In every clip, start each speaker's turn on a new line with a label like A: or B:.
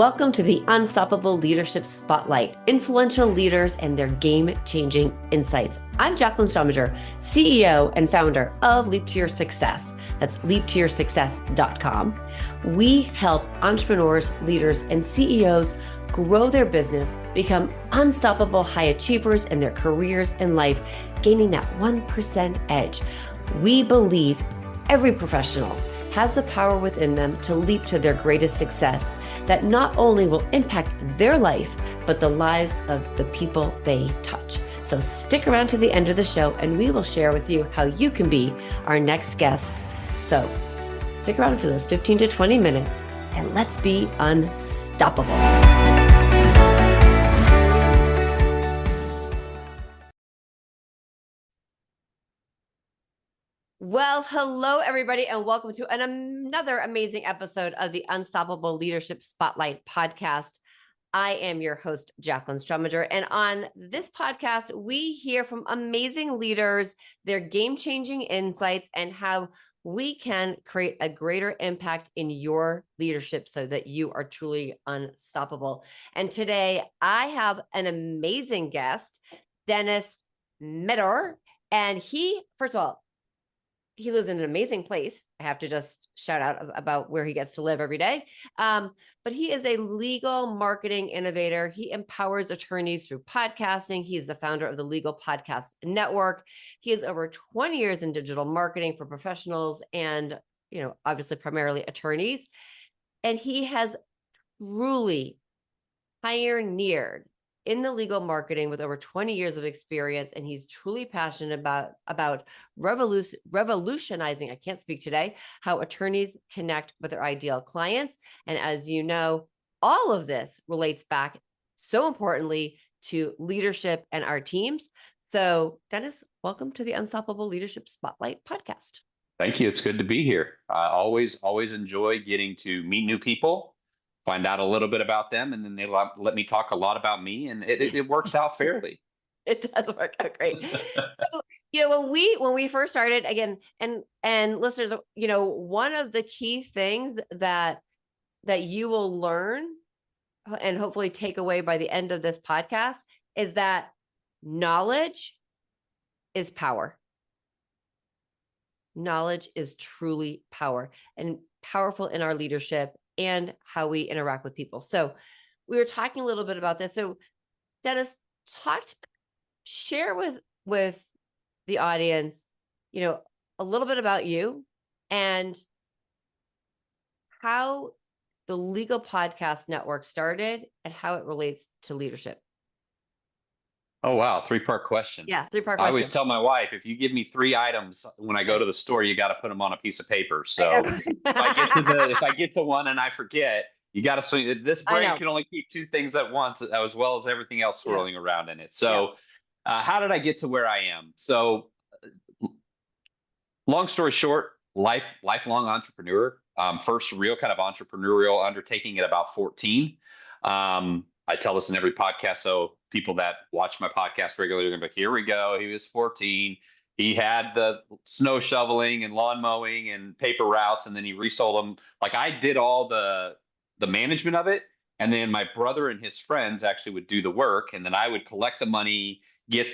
A: Welcome to the Unstoppable Leadership Spotlight, influential leaders and their game-changing insights. I'm Jacqueline Strominger, CEO and founder of Leap to Your Success. That's leaptoyoursuccess.com. We help entrepreneurs, leaders, and CEOs grow their business, become unstoppable high achievers in their careers and life, gaining that 1% edge. We believe every professional has the power within them to leap to their greatest success that not only will impact their life, but the lives of the people they touch. So stick around to the end of the show and we will share with you how you can be our next guest. So stick around for those 15 to 20 minutes and let's be unstoppable. Well, hello, everybody, and welcome to another amazing episode of the Unstoppable Leadership Spotlight podcast. I am your host, Jacqueline Strominger, and on this podcast, we hear from amazing leaders, their game-changing insights, and how we can create a greater impact in your leadership so that you are truly unstoppable. And today, I have an amazing guest, Dennis Meador, and he, first of all, he lives in an amazing place. I have to just shout out about where he gets to live every day. But he is a legal marketing innovator. He empowers attorneys through podcasting. He is the founder of the Legal Podcast Network. He has over 20 years in digital marketing for professionals and, obviously primarily attorneys. And he has truly pioneered in the legal marketing with over 20 years of experience, and he's truly passionate about revolutionizing, I can't speak today, how attorneys connect with their ideal clients. And as you know, all of this relates back so importantly to leadership and our teams. So Dennis, welcome to the Unstoppable Leadership Spotlight podcast.
B: Thank you. It's good to be here. I always enjoy getting to meet new people, find out a little bit about them, and then they let me talk a lot about me, and it works out fairly.
A: It does work out great. So, when we first started again, and listeners, one of the key things that you will learn and hopefully take away by the end of this podcast is that knowledge is power. Knowledge is truly power and powerful in our leadership and how we interact with people. So we were talking a little bit about this. So Dennis, share with the audience, a little bit about you and how the Legal Podcast Network started and how it relates to leadership.
B: Oh, wow. 3-part question.
A: Yeah, 3-part question.
B: I always tell my wife, if you give me 3 items when I go to the store, you got to put them on a piece of paper. So if I get to one and I forget, you got to swing. This brain can only keep 2 things at once, as well as everything else swirling around in it. So how did I get to where I am? So long story short, lifelong entrepreneur. First real kind of entrepreneurial undertaking at about 14. I tell this in every podcast, so people that watch my podcast regularly are going to be like, here we go. He was 14. He had the snow shoveling and lawn mowing and paper routes, and then he resold them. Like I did all the management of it, and then my brother and his friends actually would do the work, and then I would collect the money, get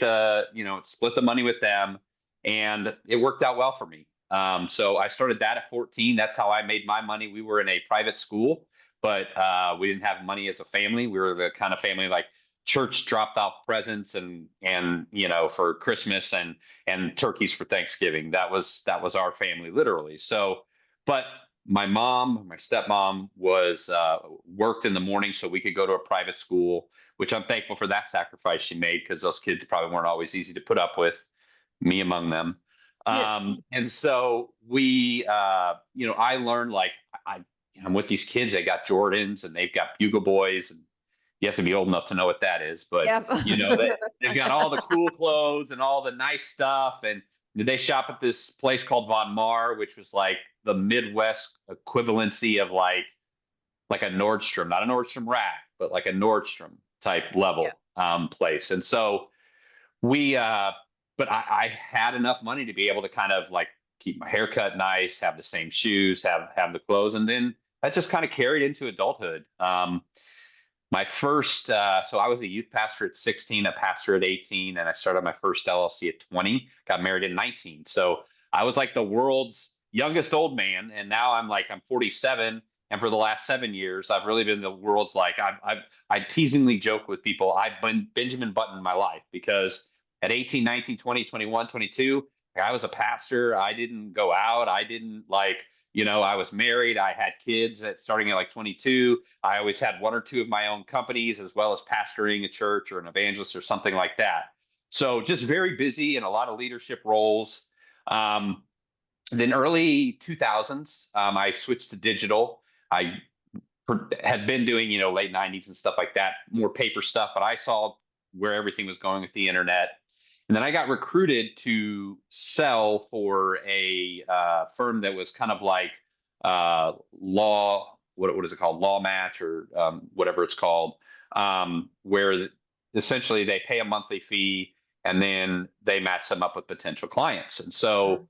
B: split the money with them, and it worked out well for me. So I started that at 14. That's how I made my money. We were in a private school, but we didn't have money as a family. We were the kind of family like church dropped off presents and for Christmas and turkeys for Thanksgiving. That was our family literally. So, but my stepmom was worked in the morning so we could go to a private school, which I'm thankful for that sacrifice she made because those kids probably weren't always easy to put up with, me among them. And so we, I learned I'm with these kids. They got Jordans and they've got Bugle Boys, and you have to be old enough to know what that is. But they've got all the cool clothes and all the nice stuff. And they shop at this place called Von Maur, which was like the Midwest equivalency of like a Nordstrom, not a Nordstrom Rack, but like a Nordstrom type level place. And so but I had enough money to be able to kind of like keep my haircut nice, have the same shoes, have the clothes. And then that just kind of carried into adulthood. My first, so I was a youth pastor at 16, a pastor at 18, and I started my first LLC at 20, got married at 19. So I was like the world's youngest old man. And now I'm 47. And for the last 7 years, I've really been the world's I teasingly joke with people, I've been Benjamin Button in my life, because at 18, 19, 20, 21, 22, I was a pastor. I didn't go out. I didn't I was married. I had kids starting at 22. I always had one or two of my own companies, as well as pastoring a church or an evangelist or something like that. So just very busy in a lot of leadership roles. Then early 2000s, I switched to digital. I had been doing, late 90s and stuff like that, more paper stuff, but I saw where everything was going with the internet. And then I got recruited to sell for a firm that was kind of like what is it called? Law Match, or whatever it's called, where essentially they pay a monthly fee and then they match them up with potential clients. And so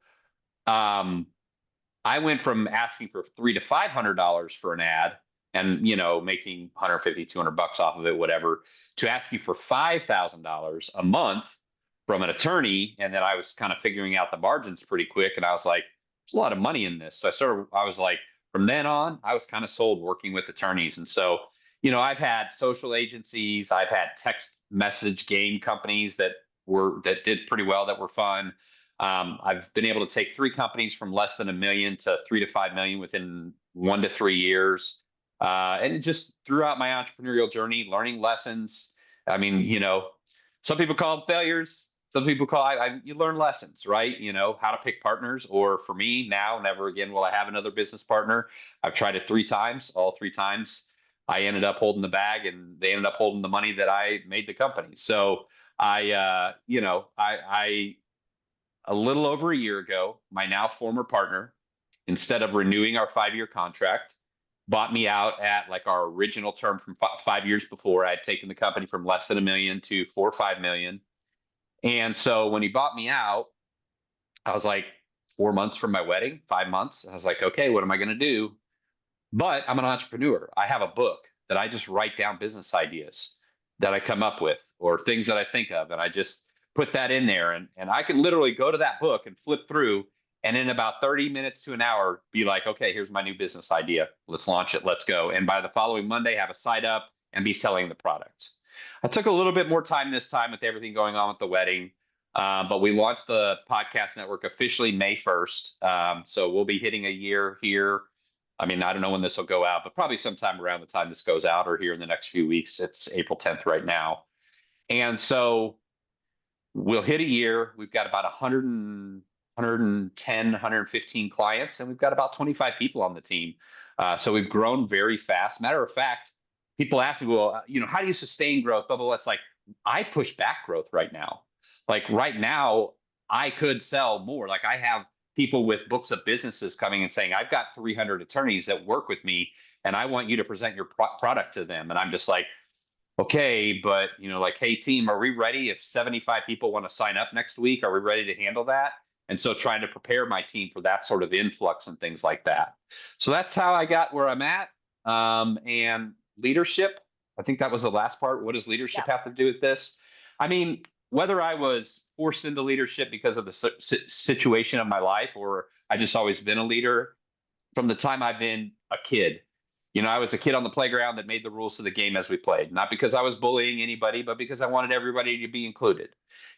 B: I went from asking for $300 to $500 for an ad and, making 150, $200 off of it, whatever, to asking for $5,000 a month from an attorney. And then I was kind of figuring out the margins pretty quick. And I was like, there's a lot of money in this. So I was like, from then on, I was kind of sold working with attorneys. And so, I've had social agencies, I've had text message game companies that did pretty well, that were fun. I've been able to take 3 companies from less than $1 million to $3 to $5 million within 1 to 3 years. And just throughout my entrepreneurial journey, learning lessons. I mean, some people call them failures. Some people call you learn lessons, right? How to pick partners. Or for me now, never again will I have another business partner. I've tried it 3 times. All 3 times, I ended up holding the bag, and they ended up holding the money that I made the company. So I a little over a year ago, my now former partner, instead of renewing our 5-year contract, bought me out at our original term from 5 years before. I had taken the company from less than $1 million to $4 or $5 million. And so when he bought me out, I was 4 months from my wedding, 5 months. I was like, okay, what am I going to do? But I'm an entrepreneur. I have a book that I just write down business ideas that I come up with, or things that I think of. And I just put that in there. And I can literally go to that book and flip through, and in about 30 minutes to an hour, be like, okay, here's my new business idea. Let's launch it. Let's go. And by the following Monday, have a site up and be selling the product. I took a little bit more time this time with everything going on with the wedding. But we launched the podcast network officially May 1st. So we'll be hitting a year here. I mean, I don't know when this will go out, but probably sometime around the time this goes out, or here in the next few weeks. It's April 10th right now. And so we'll hit a year. We've got about 110, 115 clients, and we've got about 25 people on the team. So we've grown very fast. Matter of fact, people ask me, well, how do you sustain growth? Blah, blah, blah. It's I push back growth right now. Right now, I could sell more. I have people with books of businesses coming and saying, I've got 300 attorneys that work with me, and I want you to present your product to them. And I'm just like, okay, but hey team, are we ready? If 75 people want to sign up next week, are we ready to handle that? And so trying to prepare my team for that sort of influx and things like that. So that's how I got where I'm at. And leadership, I think that was the last part. What does leadership have to do with this? I mean, whether I was forced into leadership because of the situation of my life, or I just always been a leader from the time I've been a kid. I was a kid on the playground that made the rules of the game as we played, not because I was bullying anybody, but because I wanted everybody to be included.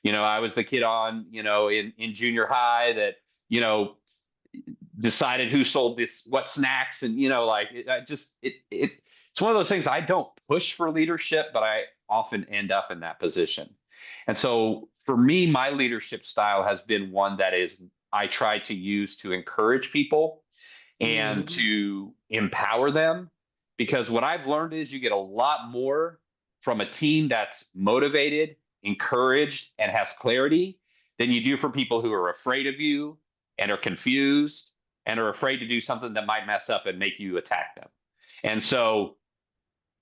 B: I was the kid on, in junior high that, decided who sold what snacks. And, it's one of those things. I don't push for leadership, but I often end up in that position. And so for me, my leadership style has been one that I try to use to encourage people and to empower them, because what I've learned is you get a lot more from a team that's motivated, encouraged, and has clarity than you do from people who are afraid of you and are confused and are afraid to do something that might mess up and make you attack them. And so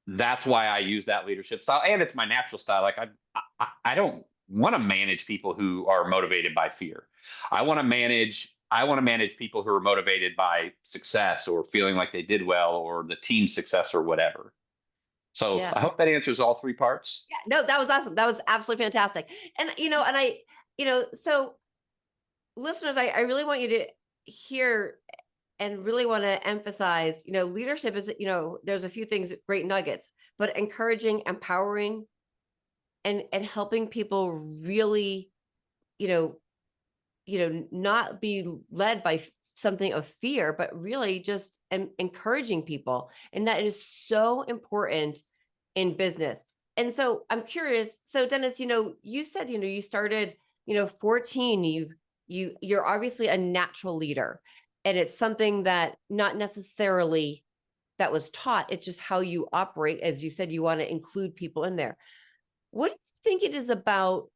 B: that's why I use that leadership style. And it's my natural style. I don't want to manage people who are motivated by fear. I want to manage I want to manage people who are motivated by success or feeling like they did well or the team success or whatever. So
A: Yeah.
B: I hope that answers all three parts.
A: Yeah. No, that was awesome. That was absolutely fantastic. And, so listeners, I really want you to hear and really want to emphasize, leadership is, there's a few things, great nuggets, but encouraging, empowering, and helping people really, you know, not be led by something of fear, but really just encouraging people. And that is so important in business. And so I'm curious. So Dennis, you said, you started, 14, you're obviously a natural leader, and it's something that not necessarily that was taught. It's just how you operate. As you said, you want to include people in there. What do you think it is about,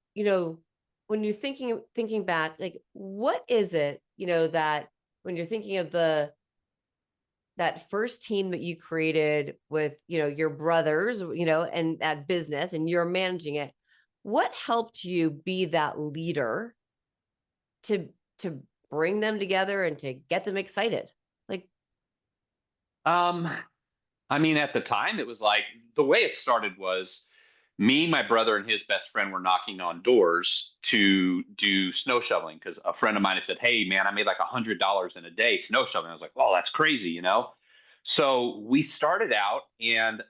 A: when you're thinking back, like, what is it, that when you're thinking of that first team that you created with, your brothers, and that business, and you're managing it, what helped you be that leader to to bring them together and to get them excited? Like,
B: Um, I mean, at the time, it was like the way it started was me, my brother, and his best friend were knocking on doors to do snow shoveling because a friend of mine had said, "Hey, man, I made like $100 in a day snow shoveling." I was like, "Oh, that's crazy, you know?" So we started out, and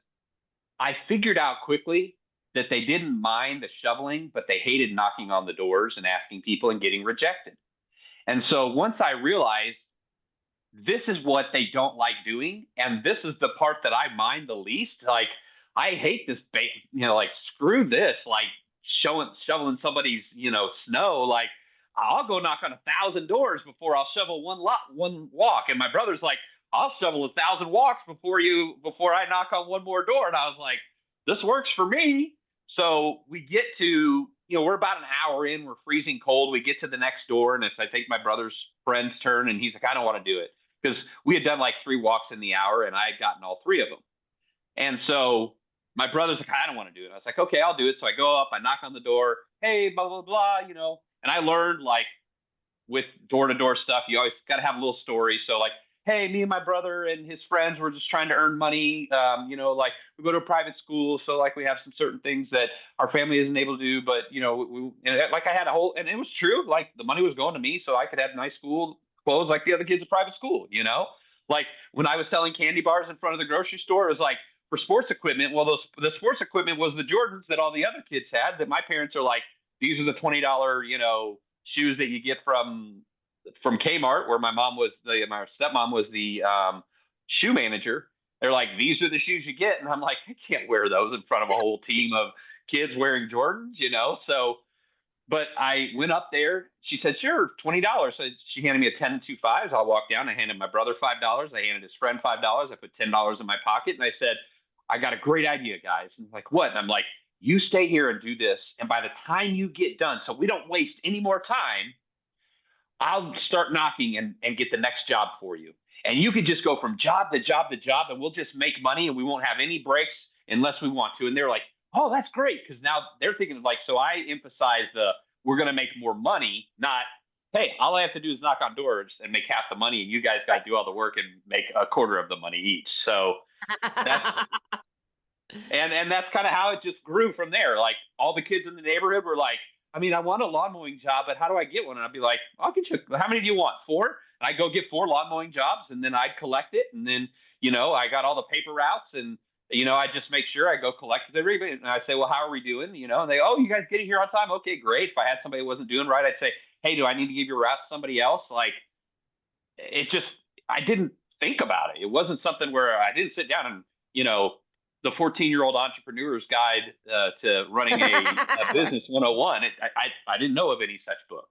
B: I figured out quickly that they didn't mind the shoveling, but they hated knocking on the doors and asking people and getting rejected. And so once I realized this is what they don't like doing, and this is the part that I mind the least. Like, I hate this like, screw this, like shoveling somebody's, snow. Like, I'll go knock on 1,000 doors before I'll shovel one walk. And my brother's like, I'll shovel 1,000 walks before I knock on one more door. And I was like, this works for me. So we get to, we're about an hour in, we're freezing cold. We get to the next door, and it's, I think, my brother's friend's turn, and he's like, I don't want to do it because we had done like 3 walks in the hour and I had gotten all three of them. And so my brother's like, I don't want to do it. I was like, okay, I'll do it. So I go up, I knock on the door, hey, blah, blah, blah, and I learned, like, with door to door stuff, you always got to have a little story. So, like, hey, me and my brother and his friends were just trying to earn money. Like, we go to a private school. So, like, we have some certain things that our family isn't able to do. But, like, I had a whole, and it was true. Like, the money was going to me so I could have nice school clothes like the other kids at private school. Like, when I was selling candy bars in front of the grocery store, it was like, for sports equipment, well, the sports equipment was the Jordans that all the other kids had. That my parents are like, these are the $20, shoes that you get from Kmart, where my stepmom was the shoe manager. They're like, these are the shoes you get, and I'm like, I can't wear those in front of a whole team of kids wearing Jordans. So, but I went up there. She said, sure, $20. So she handed me a 10 and 2 fives. I walked down. I handed my brother $5. I handed his friend $5. I put $10 in my pocket, and I said, I got a great idea, guys. And like, what? And I'm like, you stay here and do this. And by the time you get done, so we don't waste any more time, I'll start knocking and get the next job for you. And you can just go from job to job to job, and we'll just make money, and we won't have any breaks unless we want to. And they're like, oh, that's great. Because now they're thinking of, like, so I emphasize we're going to make more money, not, hey, all I have to do is knock on doors and make half the money, and you guys got to do all the work and make a quarter of the money each. So that's and that's kind of how it just grew from there. Like, all the kids in the neighborhood were like, I mean, I want a lawn mowing job, but how do I get one? And I'd be like, I'll get you. How many do you want? 4? And I'd go get 4 lawn mowing jobs, and then I'd collect it. And then, I got all the paper routes, and, I'd just make sure I go collect everybody. And I'd say, well, how are we doing? And they, oh, you guys getting here on time? Okay, great. If I had somebody who wasn't doing right, I'd say, hey, do I need to give your route to somebody else? Like, I didn't think about it. It wasn't something where I didn't sit down and, the 14-year-old entrepreneur's guide to running a business 101. I didn't know of any such book.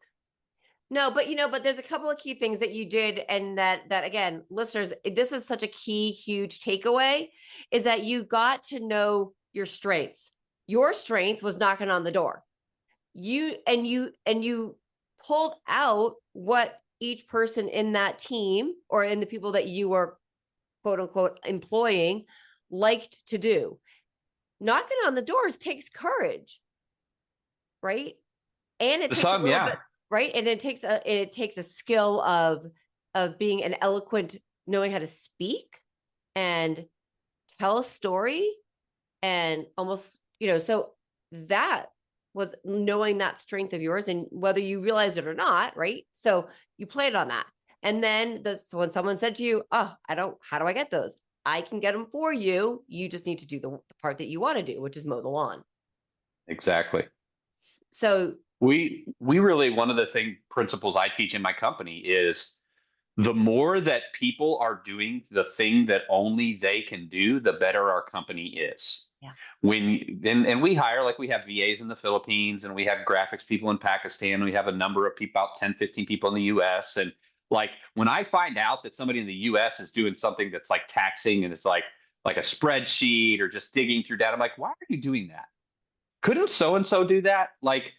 A: No, but there's a couple of key things that you did, and that again, listeners, this is such a key, huge takeaway, is that you got to know your strengths. Your strength was knocking on the door. You pulled out what each person in that team, or in the people that you were, quote unquote, employing, liked to do. Knocking on the doors takes courage, right? And it takes a little bit, right? And it takes a skill of being an eloquent, knowing how to speak and tell a story, and almost, so that was knowing that strength of yours, and whether you realize it or not, right? So you played on that. And then so when someone said to you, oh, how do I get those? I can get them for you. You just need to do the part that you want to do, which is mow the lawn.
B: Exactly.
A: So
B: We really, one of the principles I teach in my company is the more that people are doing the thing that only they can do, the better our company is.
A: yeah,
B: And we hire, like, we have VAs in the Philippines, and we have graphics people in Pakistan. We have a number of people, about 10, 15 people in the US. And like, when I find out that somebody in the US is doing something that's like taxing, and it's like a spreadsheet or just digging through data, I'm like, why are you doing that? Couldn't so and so do that? Like,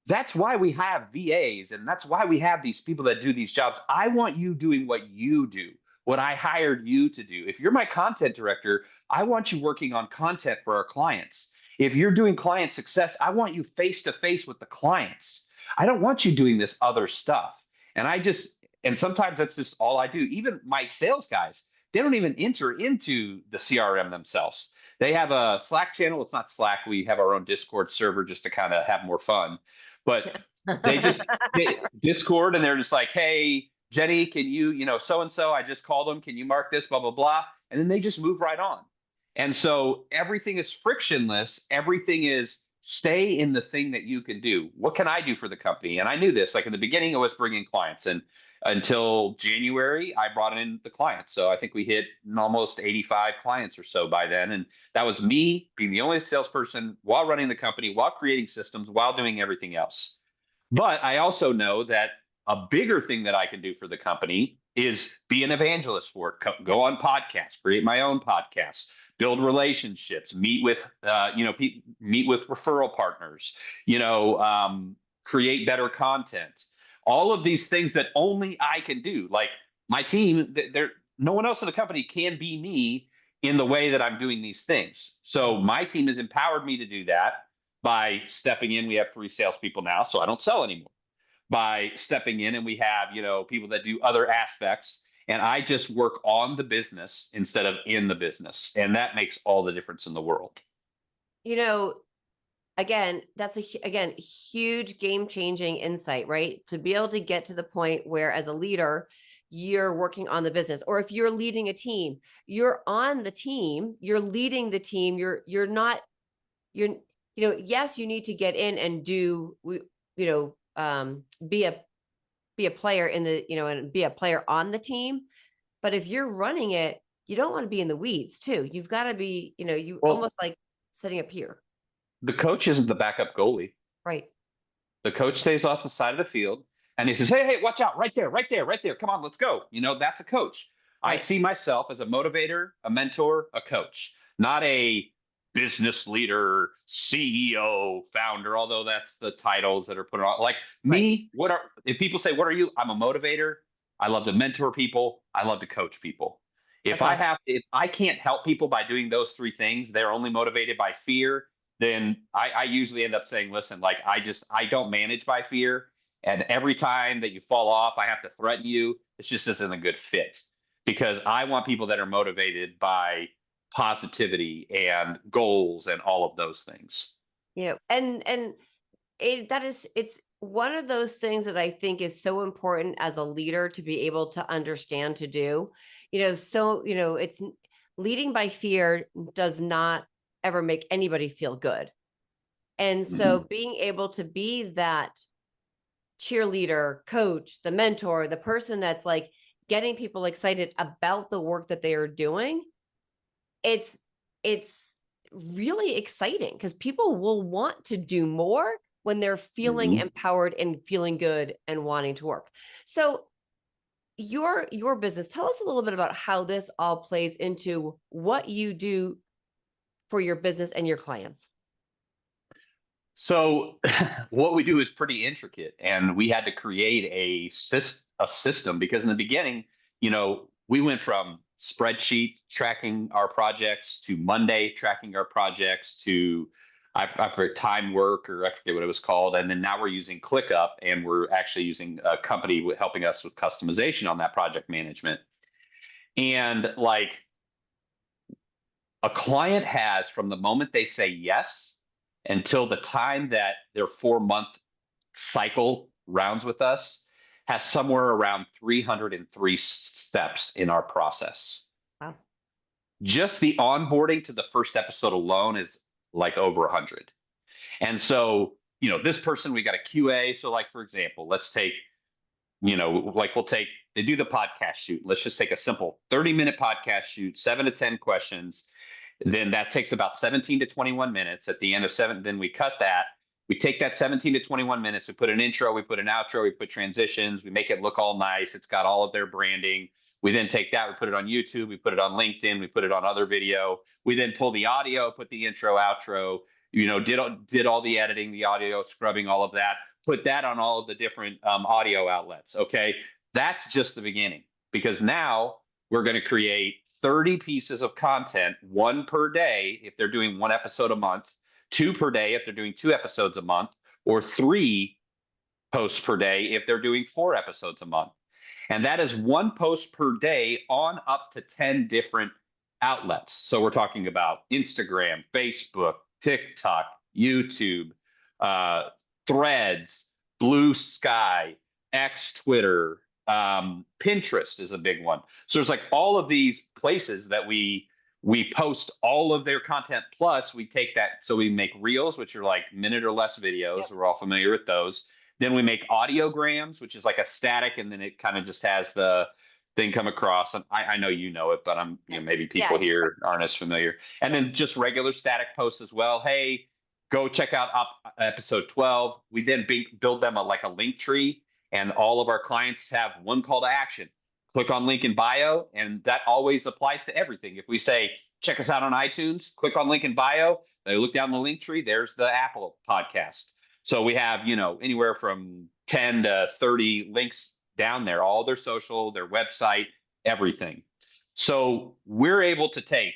B: that's why we have VAs, and that's why we have these people that do these jobs. I want you doing what you do, what I hired you to do. If you're my content director, I want you working on content for our clients. If you're doing client success, I want you face to face with the clients. I don't want you doing this other stuff. And sometimes that's just all I do. Even my sales guys, they don't even enter into the CRM themselves. They have a Slack channel. It's not Slack. We have our own Discord server just to kind of have more fun. But they Discord, and they're just like, hey, Jenny, can you, so and so, I just called them. Can you mark this, blah, blah, blah. And then they just move right on. And so everything is frictionless. Everything is stay in the thing that you can do. What can I do for the company? And I knew this, like, in the beginning, I was bringing clients. And until January, I brought in the clients. So I think we hit almost 85 clients or so by then. And that was me being the only salesperson while running the company, while creating systems, while doing everything else. But I also know that a bigger thing that I can do for the company is be an evangelist for it. Go on podcasts, create my own podcasts, build relationships, meet with referral partners, create better content. All of these things that only I can do. Like, my team, no one else in the company can be me in the way that I'm doing these things. So my team has empowered me to do that by stepping in. We have 3 salespeople now, so I don't sell anymore. By stepping in, and we have, people that do other aspects, and I just work on the business instead of in the business. And that makes all the difference in the world.
A: Again, that's again, huge game-changing insight, right? To be able to get to the point where, as a leader, you're working on the business, or if you're leading a team, you're on the team, you're leading the team. Yes, you need to get in and be a player in the, and be a player on the team. But if you're running it, you don't want to be in the weeds too. You've got to be, almost like setting a pier.
B: The coach isn't the backup goalie.
A: Right.
B: The coach stays off the side of the field, and he says, hey, watch out, right there, right there, right there. Come on, let's go. That's a coach. Right. I see myself as a motivator, a mentor, a coach, not a business leader, CEO, founder, although that's the titles that are put on. Like, me, if people say, what are you? I'm a motivator. I love to mentor people. I love to coach people. If I can't help people by doing those 3 things, they're only motivated by fear, then I usually end up saying, listen, like, I don't manage by fear. And every time that you fall off, I have to threaten you. It just isn't a good fit, because I want people that are motivated by positivity and goals and all of those things.
A: And it's one of those things that I think is so important as a leader to be able to understand, to do, it's leading by fear does not ever make anybody feel good. And so being able to be that cheerleader, coach, the mentor, the person that's like getting people excited about the work that they are doing, it's really exciting, because people will want to do more when they're feeling empowered and feeling good and wanting to work. So your business, tell us a little bit about how this all plays into what you do for your business and your clients.
B: So what we do is pretty intricate, and we had to create a system, because in the beginning, we went from spreadsheet tracking our projects to Monday tracking our projects to I forget time work, or I forget what it was called. And then now we're using ClickUp, and we're actually using a company helping us with customization on that project management. And like, a client has, from the moment they say yes until the time that their 4-month cycle rounds with us, has somewhere around 303 steps in our process.
A: Wow.
B: Just the onboarding to the first episode alone is like over 100. And so, this person, we got a QA. So like, for example, let's take, like they do the podcast shoot. Let's just take a simple 30-minute podcast shoot, 7 to 10 questions. Then that takes about 17 to 21 minutes. At the end of 7, then we cut that. We take that 17 to 21 minutes, we put an intro, we put an outro, we put transitions, we make it look all nice. It's got all of their branding. We then take that, we put it on YouTube, we put it on LinkedIn, we put it on other video. We then pull the audio, put the intro, outro, did all the editing, the audio scrubbing, all of that, put that on all of the different audio outlets. Okay. That's just the beginning, because now we're going to create 30 pieces of content, 1 per day if they're doing 1 episode a month, 2 per day if they're doing 2 episodes a month, or 3 posts per day if they're doing 4 episodes a month. And that is 1 post per day on up to 10 different outlets. So we're talking about Instagram, Facebook, TikTok, YouTube, Threads, Blue Sky, X, Twitter, Pinterest is a big one. So there's like all of these places that we post all of their content. Plus we take that, so we make reels, which are like minute or less videos. Yep. We're all familiar with those. Then we make audiograms, which is like a static, and then it kind of just has the thing come across. And I know you know it, but maybe people here aren't as familiar. And then just regular static posts as well. Hey, go check out episode 12. We then build them like a link tree. And all of our clients have one call to action. Click on link in bio, and that always applies to everything. If we say, check us out on iTunes, click on link in bio, they look down the link tree, there's the Apple podcast. So we have, anywhere from 10 to 30 links down there, all their social, their website, everything. So we're able to take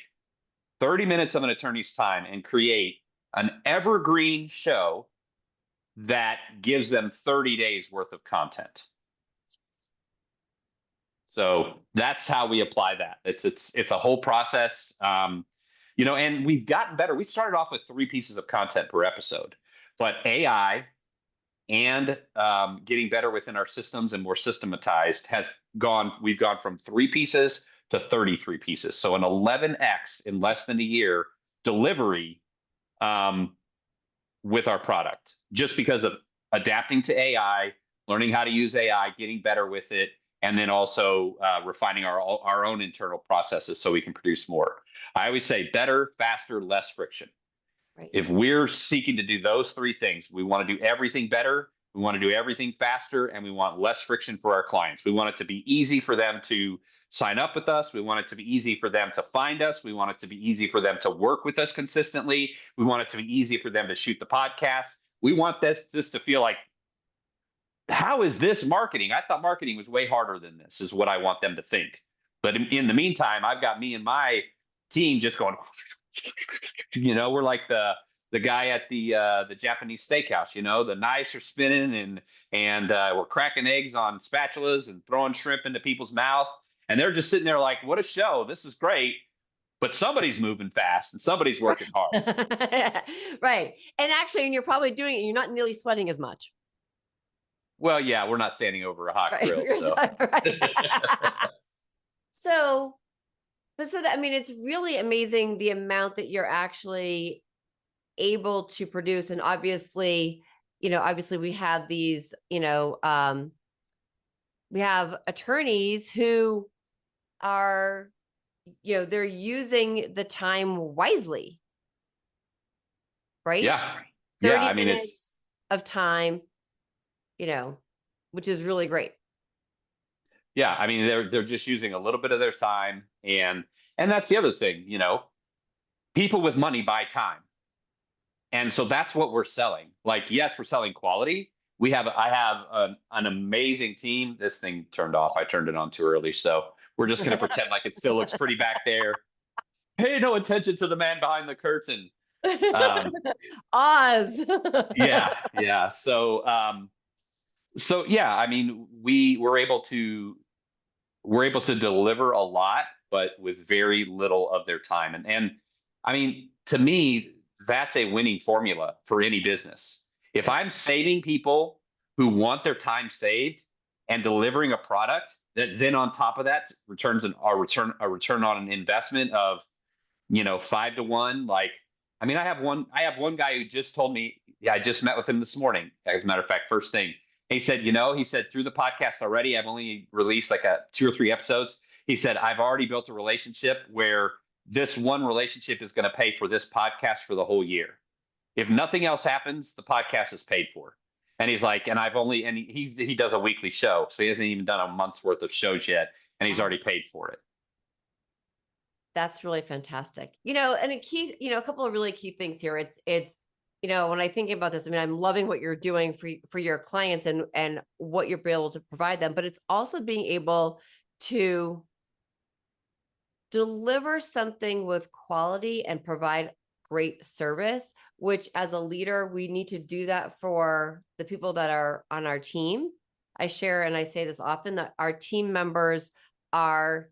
B: 30 minutes of an attorney's time and create an evergreen show that gives them 30 days worth of content. So that's how we apply that. It's a whole process, and we've gotten better. We started off with 3 pieces of content per episode, but AI and getting better within our systems and more systematized we've gone from 3 pieces to 33 pieces. So an 11x in less than a year delivery with our product, just because of adapting to AI, learning how to use AI, getting better with it, and then also refining our own internal processes so we can produce more. I always say better, faster, less friction. Right. If we're seeking to do those 3 things, we want to do everything better, we want to do everything faster, and we want less friction for our clients. We want it to be easy for them to sign up with us. We want it to be easy for them to find us. We want it to be easy for them to work with us consistently. We want it to be easy for them to shoot the podcast. We want this to feel like, how is this marketing? I thought marketing was way harder than this, is what I want them to think. But in the meantime, I've got me and my team just going, we're like the guy at the Japanese steakhouse, the knives are spinning and we're cracking eggs on spatulas and throwing shrimp into people's mouth. And they're just sitting there like, what a show. This is great. But somebody's moving fast and somebody's working hard.
A: Right. And actually, and you're probably doing it, you're not nearly sweating as much.
B: Well, yeah, we're not standing over a hot grill. So.
A: So it's really amazing the amount that you're actually able to produce. And obviously we have these, we have attorneys who are, they're using the time wisely, right?
B: Yeah.
A: 30 minutes of time, which is really great.
B: Yeah. They're just using a little bit of their time, and that's the other thing, people with money buy time. And so that's what we're selling. Like, yes, we're selling quality. I have an amazing team. This thing turned off. I turned it on too early. So we're just going to pretend like it still looks pretty back there. Pay no attention to the man behind the curtain.
A: Oz.
B: Yeah. So yeah, I mean, we're able to deliver a lot, but with very little of their time. And I mean, to me, that's a winning formula for any business. If I'm saving people who want their time saved and delivering a product that then on top of that returns a return on an investment of 5 to 1. Like, I mean, I have one guy who just told me, yeah, I just met with him this morning. As a matter of fact, first thing he said, he said through the podcast already, I've only released like 2 or 3 episodes. He said, I've already built a relationship where this one relationship is going to pay for this podcast for the whole year. If nothing else happens, the podcast is paid for. And he's like, and he does a weekly show. So he hasn't even done a month's worth of shows yet. And he's already paid for it.
A: That's really fantastic. And a couple of really key things here. It's when I think about this, I mean, I'm loving what you're doing for your clients and what you're able to provide them, but it's also being able to deliver something with quality and provide great service, which as a leader, we need to do that for the people that are on our team. I share, and I say this often, that our team members are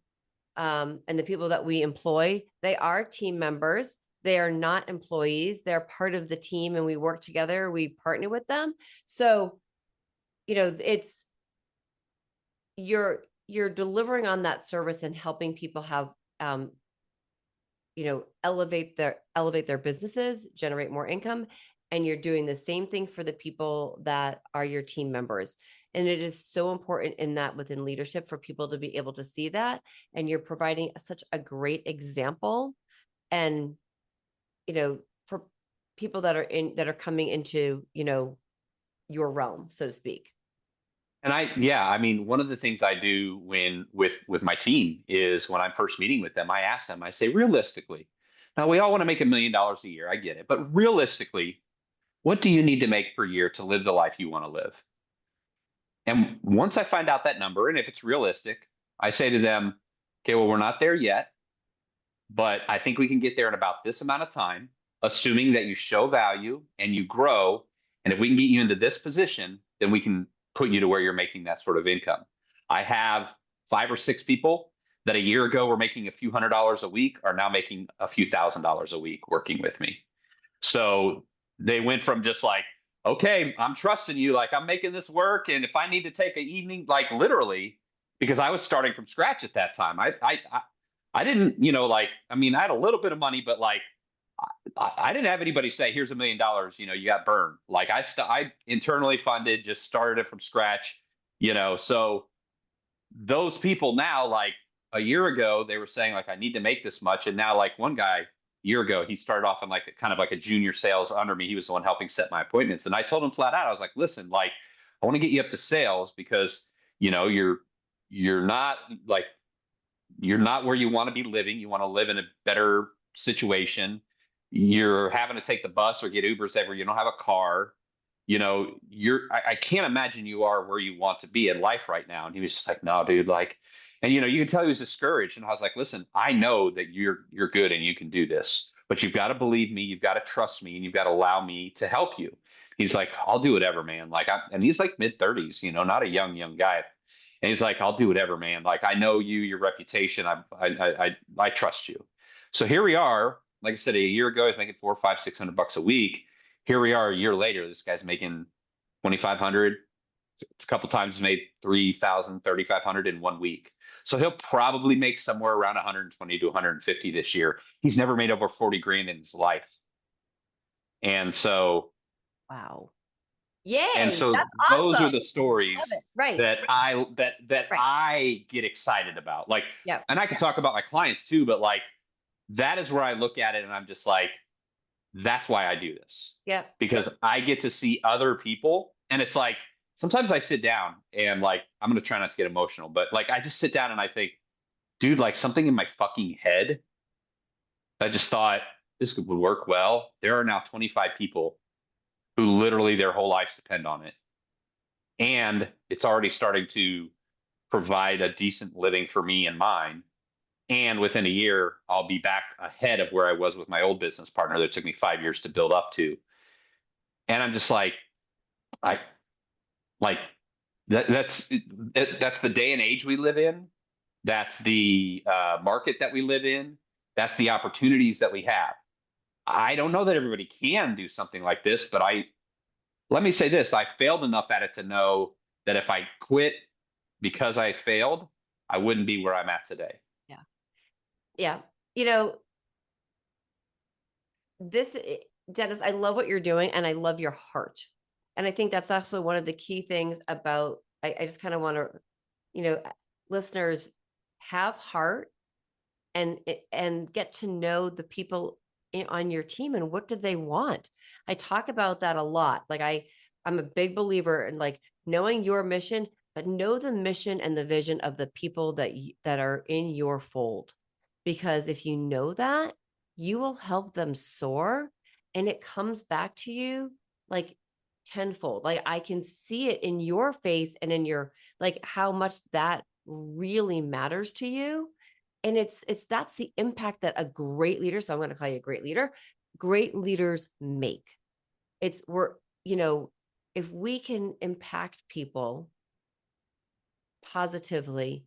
A: and the people that we employ, they are team members. They are not employees. They're part of the team, and we work together. We partner with them. So, it's you're delivering on that service and helping people have, elevate their businesses, generate more income, and you're doing the same thing for the people that are your team members. And it is so important in that within leadership for people to be able to see that. And you're providing such a great example. And, for people that are coming into, your realm, so to speak.
B: And I mean, one of the things I do with my team is when I'm first meeting with them, I ask them, I say, realistically, now we all want to make $1 million a year. I get it. But realistically, what do you need to make per year to live the life you want to live? And once I find out that number, and if it's realistic, I say to them, okay, well, we're not there yet, but I think we can get there in about this amount of time, assuming that you show value and you grow. And if we can get you into this position, then we can put you to where you're making that sort of income. I have 5 or 6 people that a year ago were making a few $100s a week are now making a few $1,000s a week working with me. So they went from just like, okay, I'm trusting you, like I'm making this work. And if I need to take an evening, like literally, because I was starting from scratch at that time. I didn't, I mean, I had a little bit of money, but like I didn't have anybody say, here's $1 million, you got burned. Like I internally funded, just started it from scratch, so those people now, like a year ago, they were saying like, I need to make this much. And now like one guy a year ago, he started off in like kind of like a junior sales under me. He was the one helping set my appointments. And I told him flat out, I was like, listen, like, I want to get you up to sales because, you're not like, you're not where you want to be living. You want to live in a better situation. You're having to take the bus or get Ubers everywhere. You don't have a car. I can't imagine you are where you want to be in life right now. And he was just like, no, dude, like, and you can tell he was discouraged. And I was like, listen, I know that you're good and you can do this, but you've got to believe me. You've got to trust me and you've got to allow me to help you. He's like, I'll do whatever, man. Like, and he's like mid-30s, not a young guy. And he's like, I'll do whatever, man. Like, I know you, your reputation. I trust you. So here we are. Like I said, a year ago, I was making $400, $500, $600 a week. Here we are a year later. This guy's making 2,500. A couple times made 3,000, 3,500 in 1 week. So he'll probably make somewhere around 120 to 150 this year. He's never made over 40 grand in his life. And so,
A: wow. Yay.
B: And so
A: that's
B: those
A: awesome.
B: are the stories
A: right.
B: that
A: Right.
B: I get excited about. Like,
A: yeah.
B: And I can talk about my clients too, but like, that is where I look at it and I'm just like, that's why I do this.
A: Yeah.
B: Because I get to see other people. And it's like, sometimes I sit down and like, I'm going to try not to get emotional, but like, I just sit down and I think, dude, like something in my fucking head, I just thought this would work well. There are now 25 people who literally their whole lives depend on it. And it's already starting to provide a decent living for me and mine. And within a year, I'll be back ahead of where I was with my old business partner that took me 5 years to build up to. And I'm just like, I like that's that's the day and age we live in. That's the market that we live in. That's the opportunities that we have. I don't know that everybody can do something like this, but let me say this: I failed enough at it to know that if I quit because I failed, I wouldn't be where I'm at today.
A: Yeah. Yeah. You know, this, Dennis, I love what you're doing and I love your heart. And I think that's actually one of the key things about, I just kind of want to, listeners, have heart and get to know the people on your team and what do they want. I talk about that a lot. Like I'm a big believer in like knowing your mission, but know the mission and the vision of the people that are in your fold. Because if you know that, you will help them soar and it comes back to you like tenfold. Like I can see it in your face and in your like how much that really matters to you. And that's the impact that a great leader, so I'm going to call you a great leader, great leaders make. If we can impact people positively,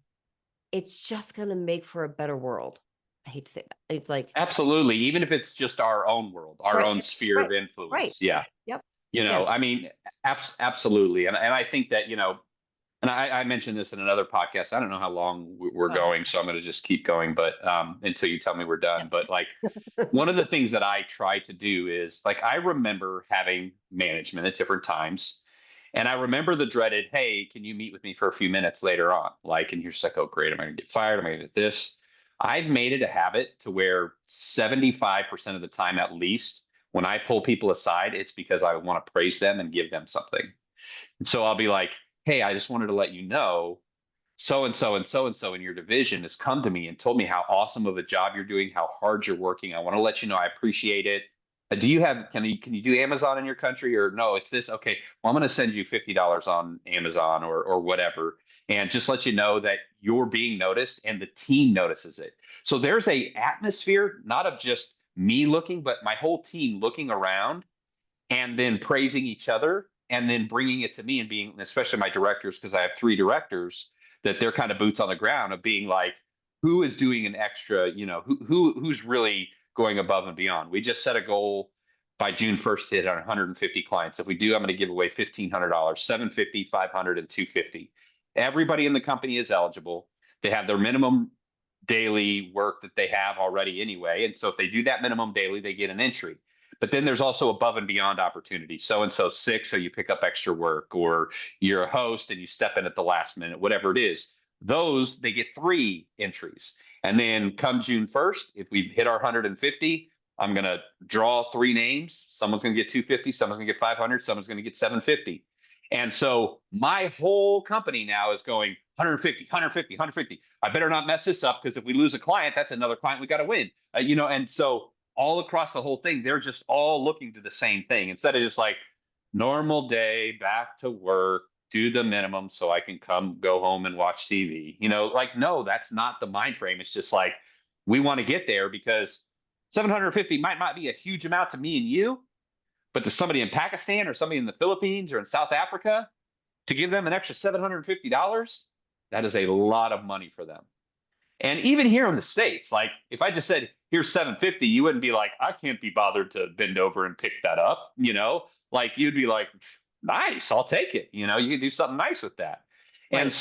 A: it's just going to make for a better world. I hate to say that. It's like,
B: Absolutely. Even if it's just our own world, our
A: right,
B: own sphere
A: right,
B: of
A: right.
B: influence. Yeah.
A: Yep. Yeah.
B: I mean, absolutely. And I think that, and I mentioned this in another podcast. I don't know how long we're
A: Oh,
B: going, so I'm going to just keep going, but until you tell me we're done.
A: yep.
B: But like one of the things that I try to do is like I remember having management at different times. And I remember the dreaded, hey, can you meet with me for a few minutes later on? Like, and you're just like, oh, great. Am I going to get fired? Am I going to get this? I've made it a habit to where 75% of the time, at least, when I pull people aside, it's because I want to praise them and give them something. And so I'll be like, hey, I just wanted to let you know so and so and so and so in your division has come to me and told me how awesome of a job you're doing, how hard you're working. I want to let you know I appreciate it. Do you have can you do Amazon in your country or no? It's this. Okay, well, I'm going to send you $50 on Amazon or whatever, and just let you know that you're being noticed and the team notices it. So there's a atmosphere not of just me looking, but my whole team looking around and then praising each other and then bringing it to me and being, especially my directors, because I have 3 directors, that they're kind of boots on the ground of being like, who is doing an extra, who's really going above and beyond. We just set a goal by June 1st to hit on 150 clients. If we do, I'm going to give away $1,500, 750, 500, and 250. Everybody in the company is eligible. They have their minimum daily work that they have already anyway. And so if they do that minimum daily, they get an entry. But then there's also above and beyond opportunity. So and so sick, so you pick up extra work, or you're a host and you step in at the last minute, whatever it is. Those they get 3 entries. And then come June 1st, if we hit our 150, I'm going to draw 3 names. Someone's going to get 250, someone's going to get 500, someone's going to get 750. And so my whole company now is going 150, 150, 150. I better not mess this up because if we lose a client, that's another client we got to win. And so all across the whole thing, they're just all looking to the same thing instead of just like normal day, back to work, do the minimum so I can go home and watch TV. No, that's not the mind frame. It's just like we want to get there because 750 might not be a huge amount to me and you, but to somebody in Pakistan or somebody in the Philippines or in South Africa, to give them an extra $750, that is a lot of money for them. And even here in the States, like if I just said, here's 750, you wouldn't be like, I can't be bothered to bend over and pick that up. Like you'd be like, nice, I'll take it. You can do something nice with that.
A: Right.
B: And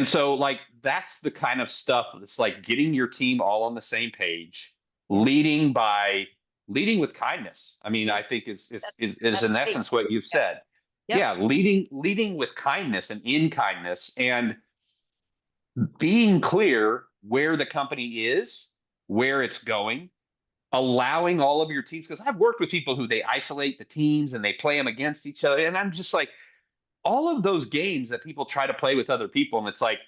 B: so like, that's the kind of stuff that's like getting your team all on the same page, leading with kindness. I mean, I think is in essence what you've said.
A: Yep.
B: Yeah. Leading with kindness and in kindness and being clear where the company is, where it's going, allowing all of your teams, because I've worked with people who they isolate the teams and they play them against each other. And I'm just like, all of those games that people try to play with other people. And it's like,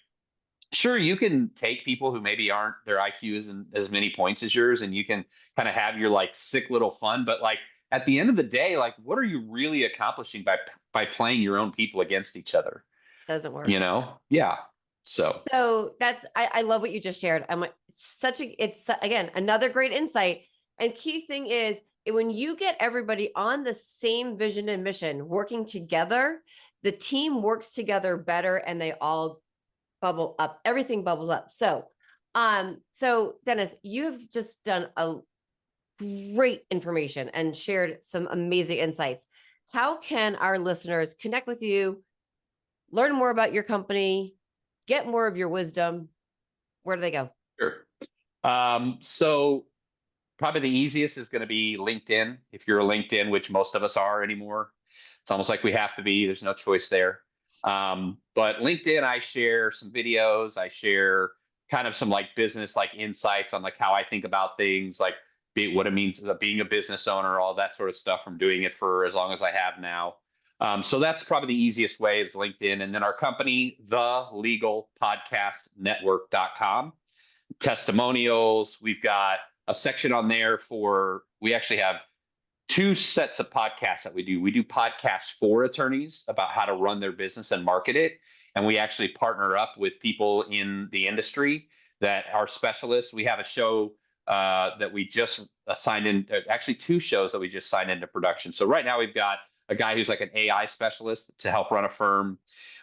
B: sure, you can take people who maybe aren't, their IQ isn't as many points as yours, and you can kind of have your like sick little fun. But like at the end of the day, like what are you really accomplishing by playing your own people against each other?
A: Doesn't work.
B: Yeah. So
A: I love what you just shared. I'm like, it's again, another great insight. And key thing is when you get everybody on the same vision and mission working together, the team works together better and they all bubble up. Everything bubbles up. So Dennis, you have just done a great information and shared some amazing insights. How can our listeners connect with you, learn more about your company, get more of your wisdom? Where do they go?
B: Sure. So probably the easiest is going to be LinkedIn. If you're a LinkedIn, which most of us are anymore, it's almost like we have to be. There's no choice there. But LinkedIn, I share some videos. I share kind of some like business like insights on like how I think about things, like what it means being a business owner, all that sort of stuff from doing it for as long as I have now. So that's probably the easiest way is LinkedIn. And then our company, thelegalpodcastnetwork.com. Testimonials. We've got a section on there we actually have 2 sets of podcasts that we do. We do podcasts for attorneys about how to run their business and market it. And we actually partner up with people in the industry that are specialists. We have a show that we just signed in, actually 2 shows that we just signed into production. So right now we've got a guy who's like an AI specialist to help run a firm.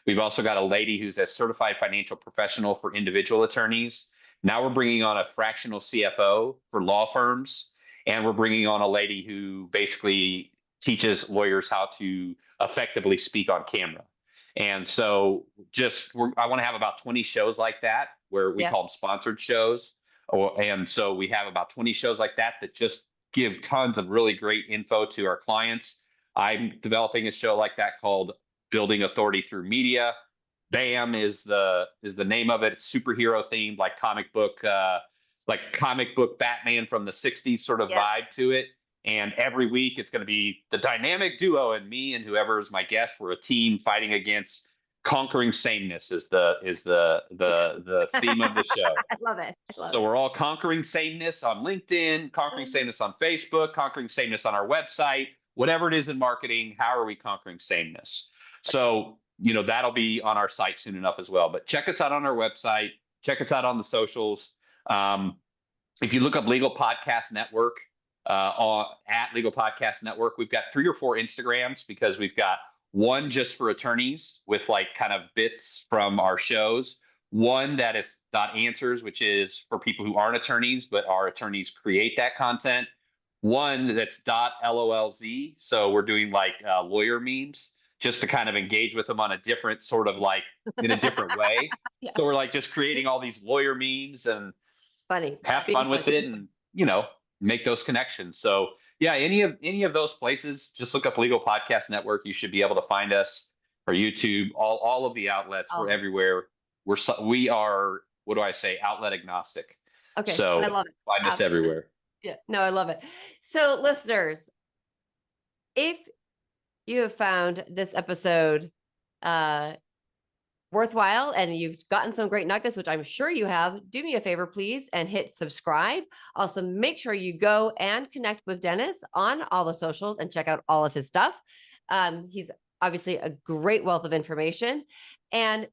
B: We've also got a lady who's a certified financial professional for individual attorneys. Now we're bringing on a fractional CFO for law firms, and we're bringing on a lady who basically teaches lawyers how to effectively speak on camera. And so I want to have about 20 shows like that where we call them sponsored shows. And so we have about 20 shows like that just give tons of really great info to our clients. I'm developing a show like that called Building Authority Through Media. BAM is the name of it. It's superhero themed, like comic book Batman from the 60s sort of vibe to it. And every week it's going to be the dynamic duo and me and whoever is my guest. We're a team fighting against conquering sameness is the theme of the show.
A: I love it.
B: So we're all conquering sameness on LinkedIn, conquering sameness on Facebook, conquering sameness on our website, whatever it is in marketing. How are we conquering sameness? So, that'll be on our site soon enough as well. But check us out on our website. Check us out on the socials. If you look up Legal Podcast Network at Legal Podcast Network, we've got 3 or 4 Instagrams because we've got one just for attorneys with like kind of bits from our shows. One that is .answers, which is for people who aren't attorneys, but our attorneys create that content. One that's .lolz. So we're doing like lawyer memes just to kind of engage with them on a different sort of like in a different way. So we're like just creating all these lawyer memes and have fun with it and, make those connections. So yeah, any of those places, just look up Legal Podcast Network. You should be able to find us, or YouTube, all of the outlets. We're everywhere. We are, what do I say? Outlet agnostic.
A: Okay.
B: So
A: I love it.
B: Find us everywhere.
A: Yeah, no, I love it. So listeners, if you have found this episode worthwhile and you've gotten some great nuggets, which I'm sure you have, do me a favor, please, and hit subscribe. Also, make sure you go and connect with Dennis on all the socials and check out all of his stuff. He's obviously a great wealth of information. And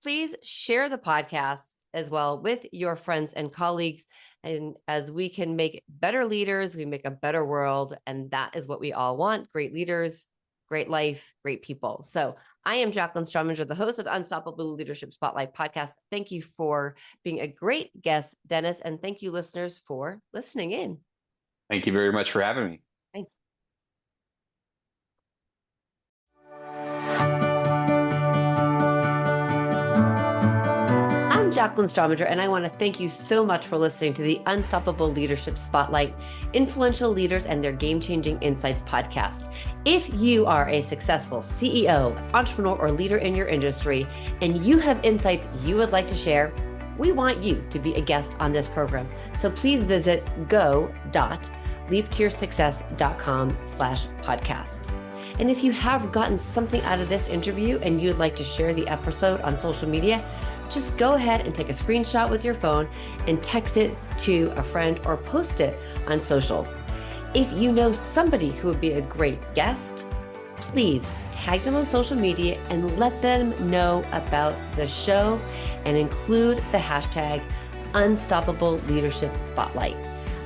A: please share the podcast as well with your friends and colleagues. And as we can make better leaders, we make a better world. And that is what we all want. Great leaders, great life, great people. So I am Jacqueline Strominger, the host of Unstoppable Leadership Spotlight podcast. Thank you for being a great guest, Dennis. And thank you, listeners, for listening in.
B: Thank you very much for having me.
A: Thanks. Jacqueline Strominger, and I want to thank you so much for listening to the Unstoppable Leadership Spotlight, Influential Leaders and Their Game-Changing Insights podcast. If you are a successful CEO, entrepreneur, or leader in your industry, and you have insights you would like to share, we want you to be a guest on this program. So please visit go.leaptoyoursuccess.com/podcast. And if you have gotten something out of this interview and you'd like to share the episode on social media, just go ahead and take a screenshot with your phone and text it to a friend or post it on socials. If you know somebody who would be a great guest, please tag them on social media and let them know about the show and include the hashtag Unstoppable Leadership Spotlight.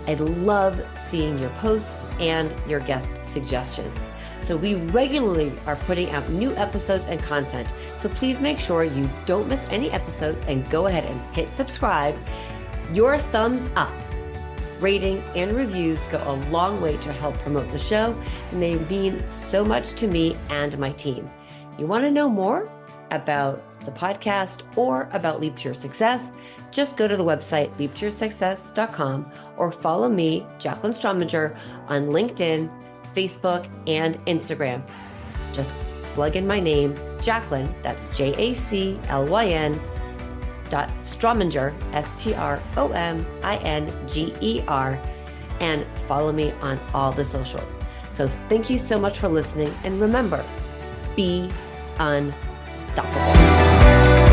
A: I love seeing your posts and your guest suggestions. So we regularly are putting out new episodes and content. So please make sure you don't miss any episodes and go ahead and hit subscribe. Your thumbs up, ratings, and reviews go a long way to help promote the show, and they mean so much to me and my team. You want to know more about the podcast or about Leap to Your Success? Just go to the website leaptoyoursuccess.com or follow me, Jacqueline Strominger, on LinkedIn, Facebook, and Instagram. Just plug in my name, Jacqueline, that's Jaclyn Strominger, Strominger, and follow me on all the socials. So thank you so much for listening, and remember, be unstoppable.